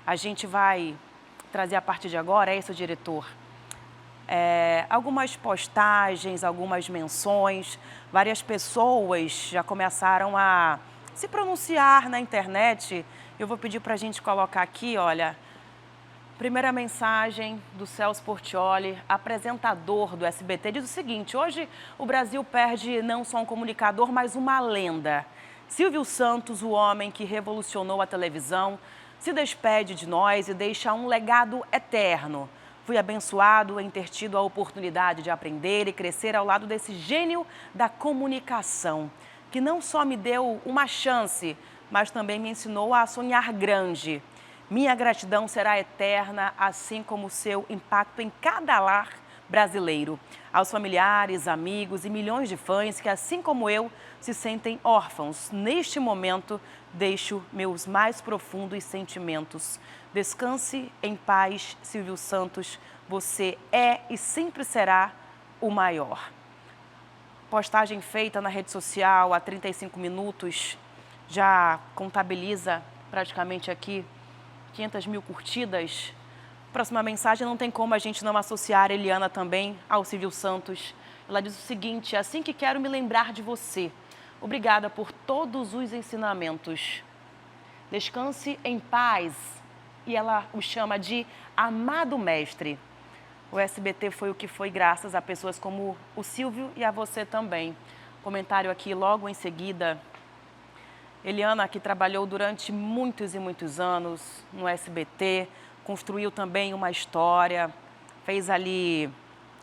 a gente vai trazer a partir de agora, é isso, diretor? Algumas postagens, algumas menções, várias pessoas já começaram a se pronunciar na internet. Eu vou pedir para a gente colocar aqui, olha, primeira mensagem do Celso Portiolli, apresentador do SBT, diz o seguinte: hoje o Brasil perde não só um comunicador, mas uma lenda. Silvio Santos, o homem que revolucionou a televisão, se despede de nós e deixa um legado eterno. Fui abençoado em ter tido a oportunidade de aprender e crescer ao lado desse gênio da comunicação, que não só me deu uma chance, mas também me ensinou a sonhar grande. Minha gratidão será eterna, assim como o seu impacto em cada lar brasileiro. Aos familiares, amigos e milhões de fãs que, assim como eu, se sentem órfãos. Neste momento, deixo meus mais profundos sentimentos. Descanse em paz, Silvio Santos. Você é e sempre será o maior. Postagem feita na rede social há 35 minutos, já contabiliza praticamente aqui 500 mil curtidas. Próxima mensagem, não tem como a gente não associar a Eliana também ao Silvio Santos. Ela diz o seguinte: assim que quero me lembrar de você. Obrigada por todos os ensinamentos. Descanse em paz. E ela o chama de amado mestre. O SBT foi o que foi graças a pessoas como o Silvio e a você também. Comentário aqui logo em seguida. Eliana, que trabalhou durante muitos e muitos anos no SBT, construiu também uma história, fez ali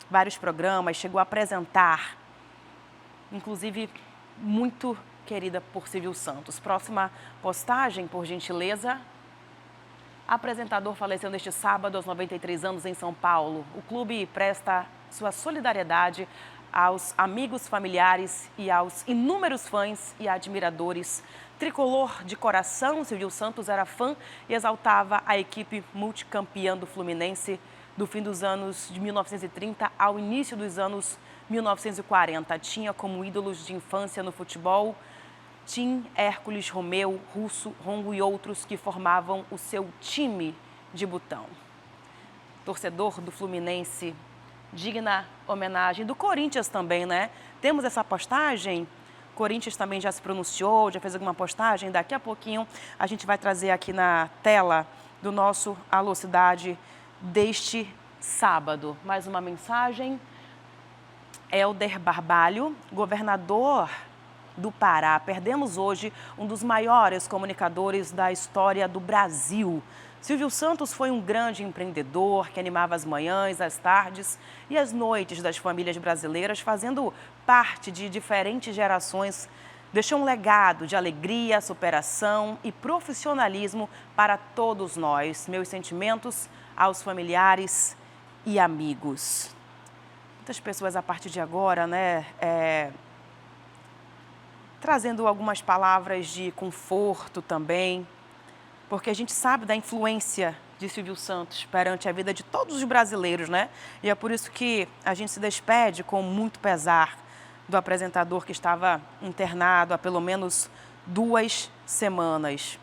vários programas, chegou a apresentar, inclusive muito querida por Silvio Santos. Próxima postagem, por gentileza. Apresentador faleceu neste sábado aos 93 anos em São Paulo. O clube presta sua solidariedade aos amigos, familiares e aos inúmeros fãs e admiradores. Tricolor de coração, Silvio Santos era fã e exaltava a equipe multicampeã do Fluminense do fim dos anos de 1930 ao início dos anos 1940. Tinha como ídolos de infância no futebol Tim, Hércules, Romeu, Russo, Rongo e outros que formavam o seu time de botão. Torcedor do Fluminense, digna homenagem. Do Corinthians também, né? Temos essa postagem. Corinthians também já se pronunciou, já fez alguma postagem. Daqui a pouquinho a gente vai trazer aqui na tela do nosso Alô Cidade deste sábado. Mais uma mensagem. Hélder Barbalho, governador do Pará. Perdemos hoje um dos maiores comunicadores da história do Brasil. Silvio Santos foi um grande empreendedor que animava as manhãs, as tardes e as noites das famílias brasileiras, fazendo parte de diferentes gerações. Deixou um legado de alegria, superação e profissionalismo para todos nós. Meus sentimentos aos familiares e amigos. Muitas pessoas a partir de agora, né, trazendo algumas palavras de conforto também, porque a gente sabe da influência de Silvio Santos perante a vida de todos os brasileiros, né? E é por isso que a gente se despede com muito pesar do apresentador que estava internado há pelo menos 2 semanas.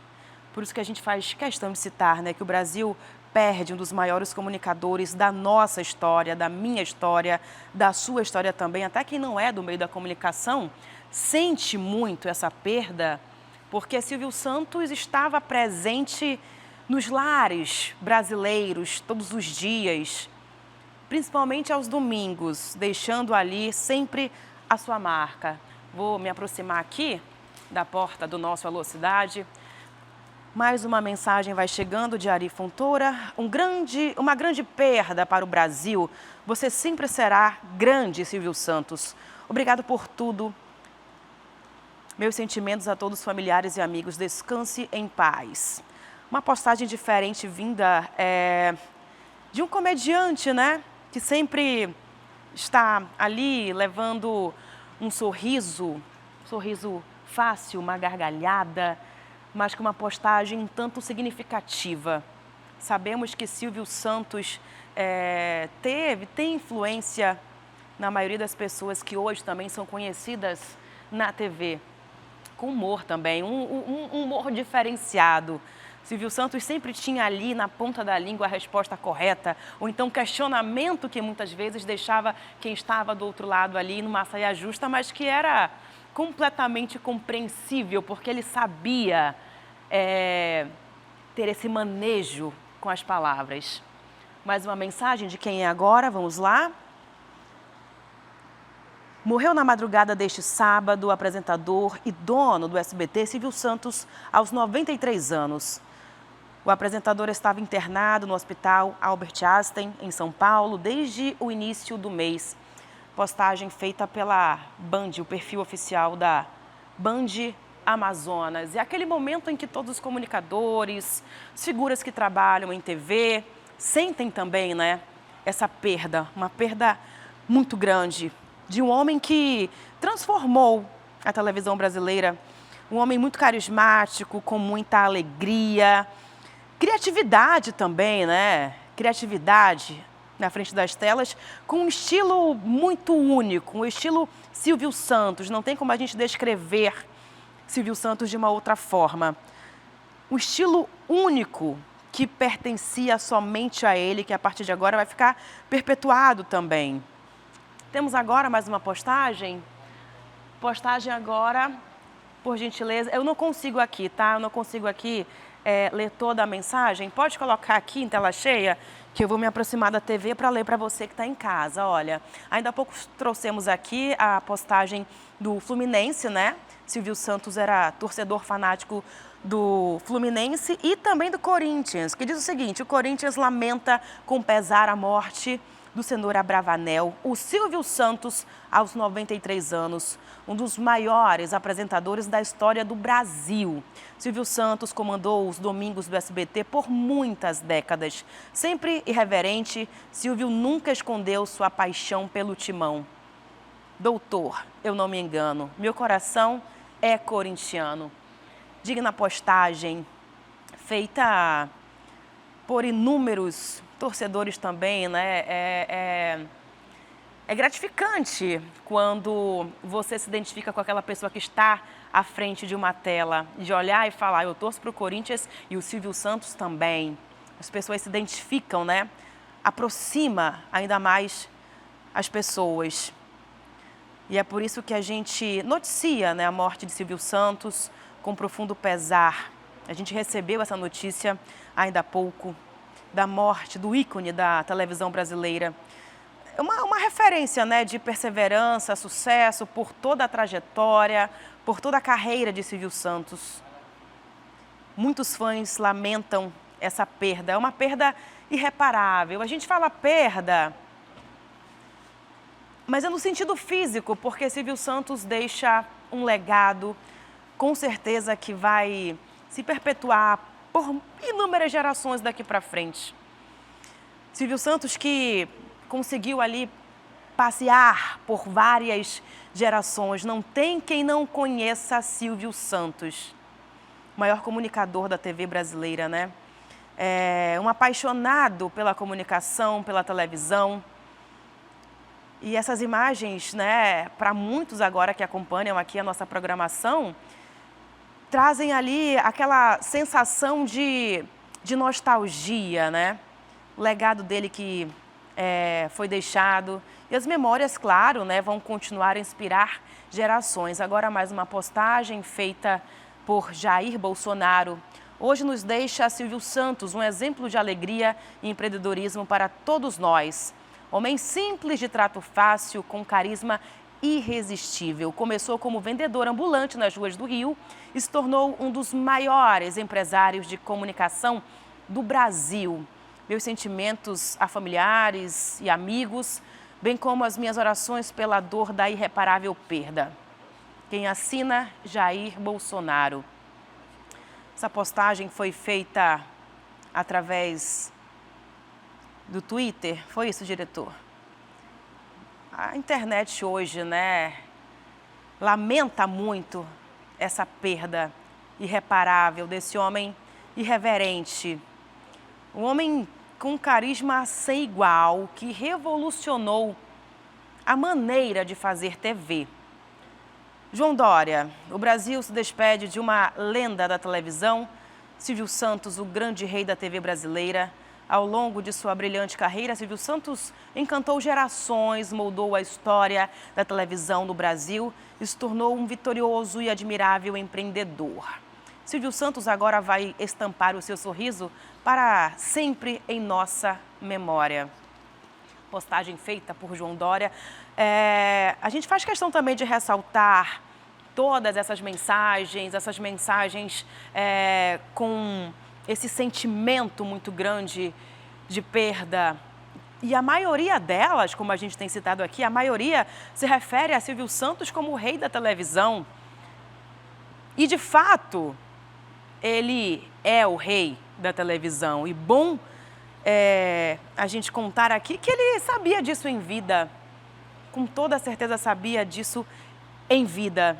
Por isso que a gente faz questão de citar, né, que o Brasil perde um dos maiores comunicadores da nossa história, da minha história, da sua história também. Até quem não é do meio da comunicação sente muito essa perda, porque Silvio Santos estava presente nos lares brasileiros todos os dias, principalmente aos domingos, deixando ali sempre a sua marca. Vou me aproximar aqui da porta do nosso Alô Cidade. Mais uma mensagem vai chegando de Ari Fontoura. Uma grande perda para o Brasil. Você sempre será grande, Silvio Santos. Obrigado por tudo. Meus sentimentos a todos os familiares e amigos. Descanse em paz. Uma postagem diferente vinda de um comediante, né? Que sempre está ali levando um sorriso fácil, uma gargalhada, mas com uma postagem um tanto significativa. Sabemos que Silvio Santos tem influência na maioria das pessoas que hoje também são conhecidas na TV. Com humor também, um humor diferenciado. Silvio Santos sempre tinha ali na ponta da língua a resposta correta, ou então questionamento que muitas vezes deixava quem estava do outro lado ali numa saia justa, mas que era completamente compreensível, porque ele sabia ter esse manejo com as palavras. Mais uma mensagem de quem é agora, vamos lá. Morreu na madrugada deste sábado o apresentador e dono do SBT, Silvio Santos, aos 93 anos. O apresentador estava internado no Hospital Albert Einstein, em São Paulo, desde o início do mês. Postagem feita pela Band, o perfil oficial da Band Amazonas. É aquele momento em que todos os comunicadores, as figuras que trabalham em TV, sentem também, né, essa perda, uma perda muito grande, de um homem que transformou a televisão brasileira, um homem muito carismático, com muita alegria, criatividade também, né? Criatividade na frente das telas, com um estilo muito único, um estilo Silvio Santos. Não tem como a gente descrever Silvio Santos de uma outra forma. Um estilo único que pertencia somente a ele, que a partir de agora vai ficar perpetuado também. Temos agora mais uma postagem. Postagem agora, por gentileza. Eu não consigo aqui, tá? Eu não consigo aqui ler toda a mensagem. Pode colocar aqui em tela cheia, que eu vou me aproximar da TV para ler para você que está em casa. Olha, ainda há pouco trouxemos aqui a postagem do Fluminense, né? Silvio Santos era torcedor fanático do Fluminense e também do Corinthians, que diz o seguinte: o Corinthians lamenta com pesar a morte do senhor Abravanel, o Silvio Santos, aos 93 anos, um dos maiores apresentadores da história do Brasil. Silvio Santos comandou os domingos do SBT por muitas décadas. Sempre irreverente, Silvio nunca escondeu sua paixão pelo timão. Doutor, eu não me engano, meu coração é corintiano. Digna postagem, feita por inúmeros torcedores também, né? É gratificante quando você se identifica com aquela pessoa que está à frente de uma tela, de olhar e falar, eu torço para o Corinthians e o Silvio Santos também. As pessoas se identificam, né? Aproxima ainda mais as pessoas. E é por isso que a gente noticia, né, a morte de Silvio Santos com profundo pesar. A gente recebeu essa notícia ainda há pouco, da morte do ícone da televisão brasileira. É uma referência, né, de perseverança, sucesso, por toda a trajetória, por toda a carreira de Silvio Santos. Muitos fãs lamentam essa perda, é uma perda irreparável. A gente fala perda, mas é no sentido físico, porque Silvio Santos deixa um legado, com certeza que vai se perpetuar por inúmeras gerações daqui para frente. Silvio Santos que conseguiu ali passear por várias gerações. Não tem quem não conheça Silvio Santos, o maior comunicador da TV brasileira, né? Um apaixonado pela comunicação, pela televisão. E essas imagens, né, para muitos agora que acompanham aqui a nossa programação, trazem ali aquela sensação de nostalgia, né? O legado dele que foi deixado. E as memórias, claro, né, vão continuar a inspirar gerações. Agora mais uma postagem feita por Jair Bolsonaro. Hoje nos deixa Silvio Santos, um exemplo de alegria e empreendedorismo para todos nós. Homem simples, de trato fácil, com carisma irresistível. Começou como vendedor ambulante nas ruas do Rio e se tornou um dos maiores empresários de comunicação do Brasil. Meus sentimentos a familiares e amigos, bem como as minhas orações pela dor da irreparável perda. Quem assina, Jair Bolsonaro. Essa postagem foi feita através do Twitter. Foi isso, diretor? A internet hoje, né, lamenta muito essa perda irreparável desse homem irreverente. Um homem com carisma sem igual, que revolucionou a maneira de fazer TV. João Dória, o Brasil se despede de uma lenda da televisão Silvio Santos, o grande rei da TV brasileira. Ao longo de sua brilhante carreira, Silvio Santos encantou gerações, moldou a história da televisão no Brasil e se tornou um vitorioso e admirável empreendedor. Silvio Santos agora vai estampar o seu sorriso para sempre em nossa memória. Postagem feita por João Dória. A gente faz questão também de ressaltar todas essas mensagens com esse sentimento muito grande de perda. E a maioria delas, como a gente tem citado aqui, a maioria se refere a Silvio Santos como o rei da televisão. E, de fato, ele é o rei da televisão. E bom a gente contar aqui que ele sabia disso em vida. Com toda certeza sabia disso em vida.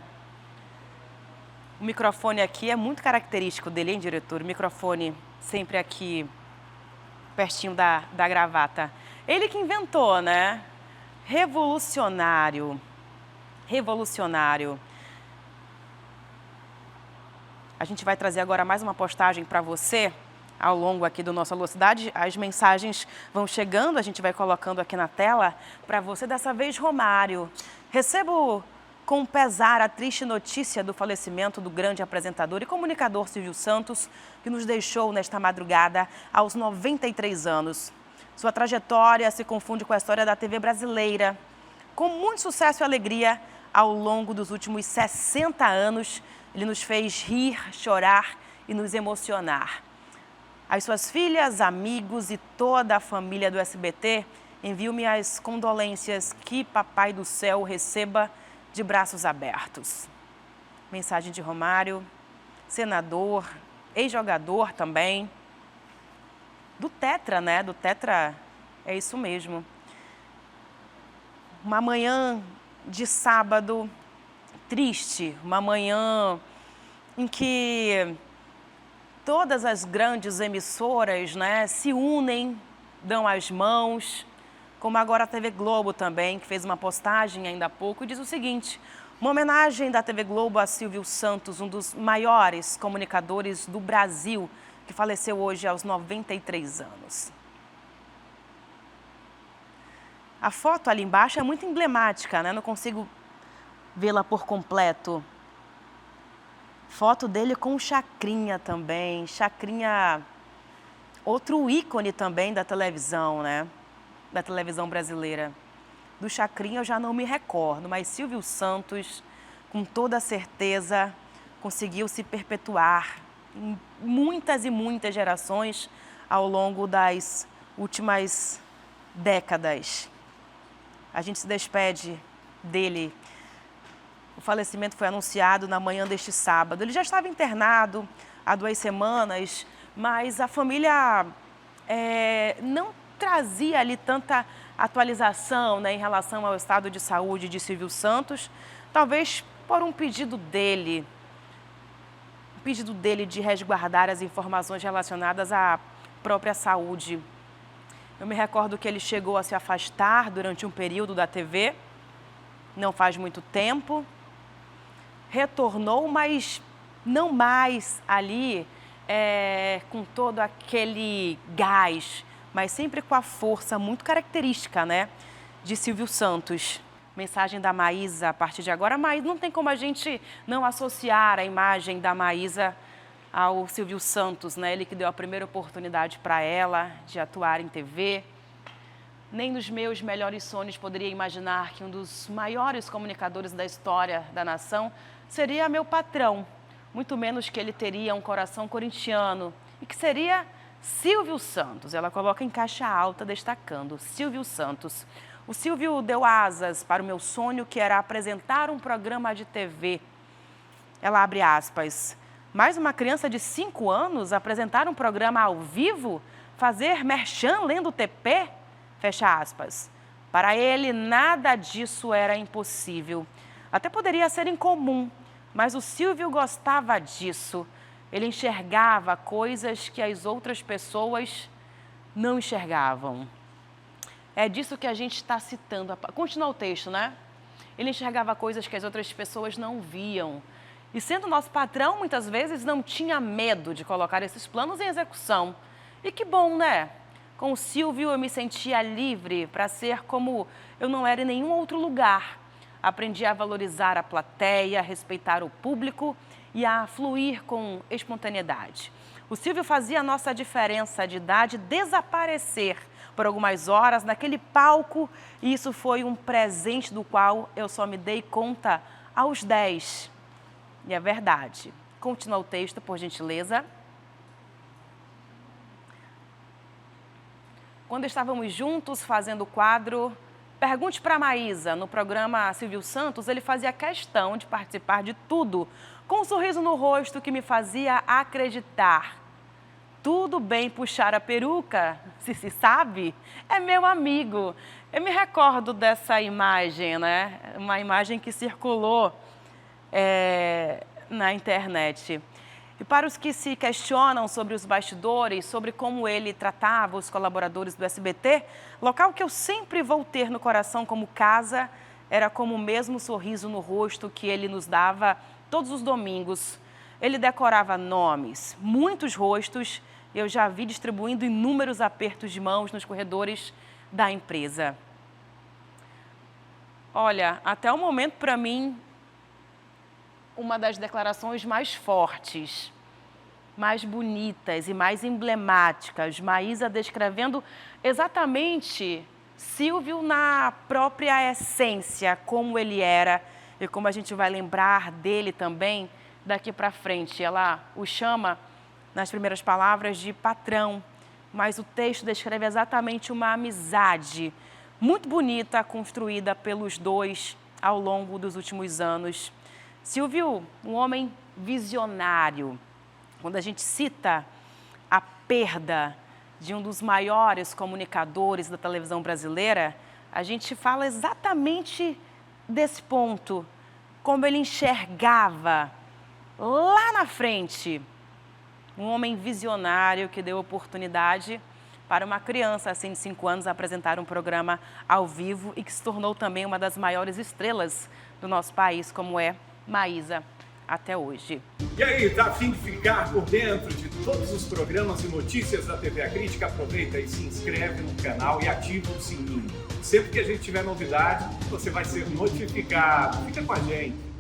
O microfone aqui é muito característico dele, hein, diretor? O microfone sempre aqui, pertinho da gravata. Ele que inventou, né? Revolucionário. Revolucionário. A gente vai trazer agora mais uma postagem para você, ao longo aqui do nosso Alô Cidade. As mensagens vão chegando, a gente vai colocando aqui na tela para você. Dessa vez, Romário. Recebo com pesar a triste notícia do falecimento do grande apresentador e comunicador Silvio Santos, que nos deixou nesta madrugada aos 93 anos. Sua trajetória se confunde com a história da TV brasileira. Com muito sucesso e alegria, ao longo dos últimos 60 anos, ele nos fez rir, chorar e nos emocionar. As suas filhas, amigos e toda a família do SBT enviam minhas condolências. Que Papai do Céu receba de braços abertos. Mensagem de Romário, senador, ex-jogador também. Do Tetra, né? Do Tetra, é isso mesmo. Uma manhã de sábado triste, uma manhã em que todas as grandes emissoras, né, se unem, dão as mãos, como agora a TV Globo também, que fez uma postagem ainda há pouco e diz o seguinte: uma homenagem da TV Globo a Silvio Santos, um dos maiores comunicadores do Brasil, que faleceu hoje aos 93 anos. A foto ali embaixo é muito emblemática, né? Não consigo vê-la por completo. Foto dele com o Chacrinha também. Chacrinha, outro ícone também da televisão, né? Da televisão brasileira. Do Chacrinha eu já não me recordo, mas Silvio Santos, com toda certeza, conseguiu se perpetuar em muitas e muitas gerações ao longo das últimas décadas. A gente se despede dele. O falecimento foi anunciado na manhã deste sábado. Ele já estava internado há 2 semanas, mas a família não trazia ali tanta atualização, né, em relação ao estado de saúde de Silvio Santos, talvez por um pedido dele de resguardar as informações relacionadas à própria saúde. Eu me recordo que ele chegou a se afastar durante um período da TV, não faz muito tempo, retornou, mas não mais ali com todo aquele gás, mas sempre com a força muito característica, né, de Silvio Santos. Mensagem da Maísa a partir de agora. Mas não tem como a gente não associar a imagem da Maísa ao Silvio Santos, né? Ele que deu a primeira oportunidade para ela de atuar em TV. Nem nos meus melhores sonhos poderia imaginar que um dos maiores comunicadores da história da nação seria meu patrão, muito menos que ele teria um coração corintiano e que seria Silvio Santos. Ela coloca em caixa alta, destacando Silvio Santos. O Silvio deu asas para o meu sonho, que era apresentar um programa de TV. Ela abre aspas. Mais uma criança de 5 anos apresentar um programa ao vivo? Fazer merchan lendo TP? Fecha aspas. Para ele, nada disso era impossível. Até poderia ser incomum, mas o Silvio gostava disso. Ele enxergava coisas que as outras pessoas não enxergavam. É disso que a gente está citando. Continua o texto, né? Ele enxergava coisas que as outras pessoas não viam. E sendo nosso patrão, muitas vezes não tinha medo de colocar esses planos em execução. E que bom, né? Com o Silvio eu me sentia livre para ser como eu não era em nenhum outro lugar. Aprendi a valorizar a plateia, respeitar o público e a fluir com espontaneidade. O Silvio fazia a nossa diferença de idade desaparecer por algumas horas naquele palco e isso foi um presente do qual eu só me dei conta aos 10. E é verdade. Continua o texto, por gentileza. Quando estávamos juntos fazendo o quadro Pergunte para a Maísa, no programa Silvio Santos, ele fazia questão de participar de tudo, com um sorriso no rosto que me fazia acreditar. Tudo bem puxar a peruca, se sabe? É meu amigo. Eu me recordo dessa imagem, né? Uma imagem que circulou na internet. E para os que se questionam sobre os bastidores, sobre como ele tratava os colaboradores do SBT, local que eu sempre vou ter no coração como casa, era como o mesmo sorriso no rosto que ele nos dava todos os domingos. Ele decorava nomes, muitos rostos, e eu já vi distribuindo inúmeros apertos de mãos nos corredores da empresa. Olha, até o momento, para mim, uma das declarações mais fortes, mais bonitas e mais emblemáticas. Maísa descrevendo exatamente Silvio na própria essência, como ele era e como a gente vai lembrar dele também daqui para frente. Ela o chama, nas primeiras palavras, de patrão, mas o texto descreve exatamente uma amizade muito bonita, construída pelos dois ao longo dos últimos anos. Silvio, um homem visionário. Quando a gente cita a perda de um dos maiores comunicadores da televisão brasileira, a gente fala exatamente desse ponto, como ele enxergava lá na frente. Um homem visionário que deu oportunidade para uma criança assim de 5 anos apresentar um programa ao vivo e que se tornou também uma das maiores estrelas do nosso país, como é Maísa, até hoje. E aí, tá a fim de ficar por dentro de todos os programas e notícias da TV A Crítica? Aproveita e se inscreve no canal e ativa o sininho. Sempre que a gente tiver novidade, você vai ser notificado. Fica com a gente.